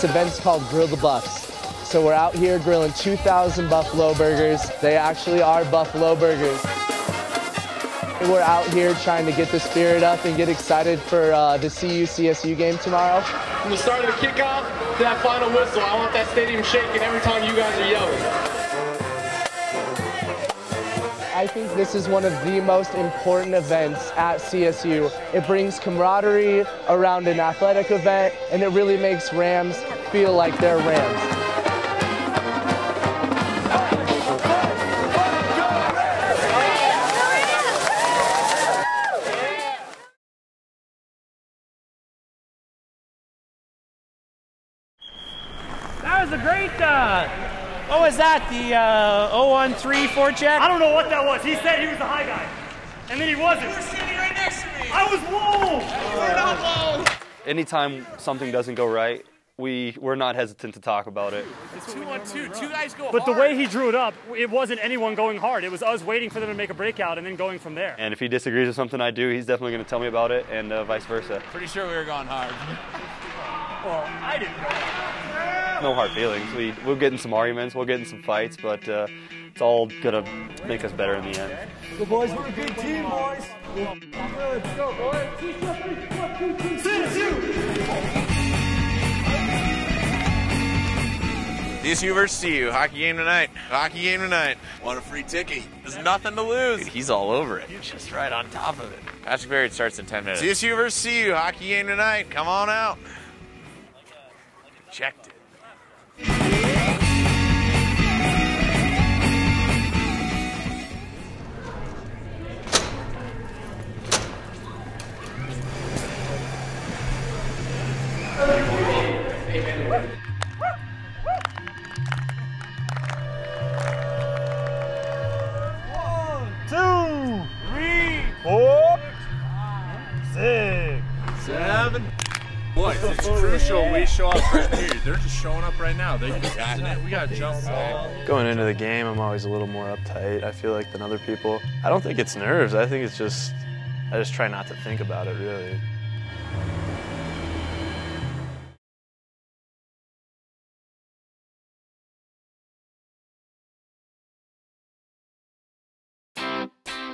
This event's called Grill the Buffs. So we're out here grilling 2,000 buffalo burgers. They actually are buffalo burgers. We're out here trying to get the spirit up and get excited for the CU-CSU game tomorrow. From the start of the kickoff to that final whistle, I want that stadium shaking every time you guys are yelling. I think this is one of the most important events at CSU. It brings camaraderie around an athletic event, and it really makes Rams feel like they're Rams. That was a great, what was that, the 0-1-3 forecheck? I don't know what that was. He said he was the high guy, and then he wasn't. You were standing right next to me. I was low. You were not low. Anytime something doesn't go right, we're not hesitant to talk about it. It's 2-1-2. Two guys go But hard. the way he drew it up, it wasn't anyone going hard. It was us waiting for them to make a breakout and then going from there. And if he disagrees with something I do, he's definitely going to tell me about it, and vice versa. Pretty sure we were going hard. Well, I didn't go hard. No hard feelings. We'll get in some arguments, we'll get in some fights, but it's all going to make us better in the end. Good boys, we're a good team, boys. Good. Go, boys. CSU versus CU. Hockey game tonight. Hockey game tonight. Want a free ticket? There's nothing to lose. He's all over it. He's just right on top of it. Patrick Barrett starts in 10 minutes. CSU versus CU. Hockey game tonight. Come on out. Checked it. Boys, it's crucial we show up right here. They're just showing up right now. We got to jump. Going into the game, I'm always a little more uptight, I feel like, than other people. I don't think it's nerves. I think it's just, I just try not to think about it, really.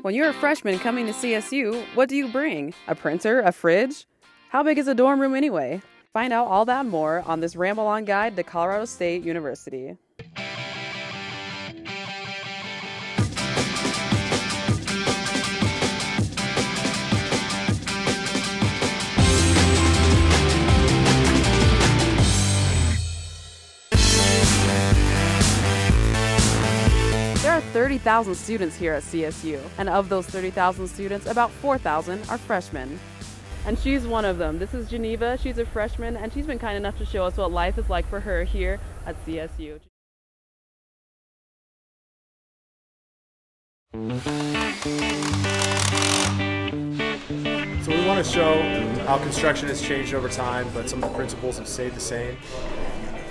When you're a freshman coming to CSU, what do you bring? A printer? A fridge? How big is a dorm room anyway? Find out all that and more on this Ramble-On Guide to Colorado State University. There are 30,000 students here at CSU, and of those 30,000 students, about 4,000 are freshmen. And she's one of them. This is Geneva. She's a freshman, and she's been kind enough to show us what life is like for her here at CSU. So we want to show how construction has changed over time, but some of the principles have stayed the same.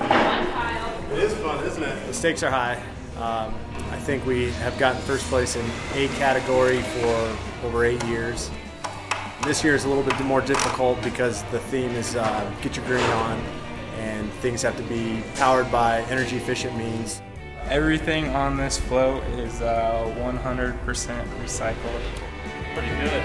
It is fun, isn't it? The stakes are high. I think we have gotten first place in A category for over 8 years. This year is a little bit more difficult because the theme is get your green on, and things have to be powered by energy efficient means. Everything on this float is 100% recycled. Pretty good.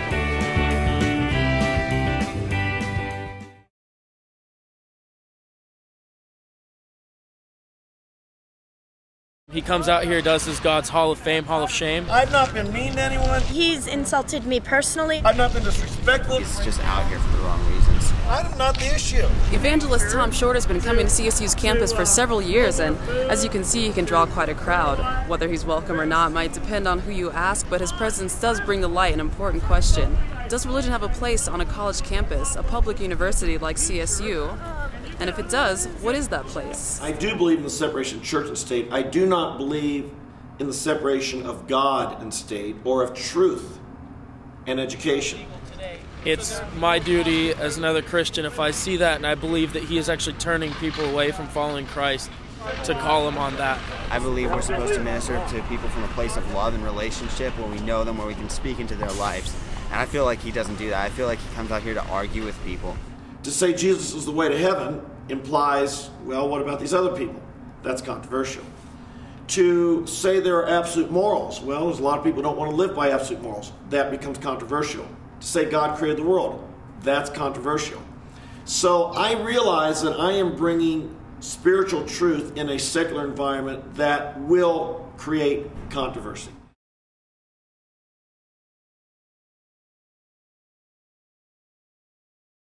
He comes out here, does his God's Hall of Fame, Hall of Shame. I've not been mean to anyone. He's insulted me personally. I've not been disrespectful. He's just out here for the wrong reasons. I'm not the issue. Evangelist Tom Short has been coming to CSU's campus for several years, and as you can see, he can draw quite a crowd. Whether he's welcome or not might depend on who you ask, but his presence does bring to light an important question. Does religion have a place on a college campus, a public university like CSU? And if it does, what is that place? I do believe in the separation of church and state. I do not believe in the separation of God and state, or of truth and education. It's my duty as another Christian, if I see that and I believe that he is actually turning people away from following Christ, to call him on that. I believe we're supposed to minister to people from a place of love and relationship, where we know them, where we can speak into their lives. And I feel like he doesn't do that. I feel like he comes out here to argue with people. To say Jesus is the way to heaven implies, well, what about these other people? That's controversial. To say there are absolute morals, well, there's a lot of people who don't want to live by absolute morals. That becomes controversial. To say God created the world, that's controversial. So I realize that I am bringing spiritual truth in a secular environment that will create controversy.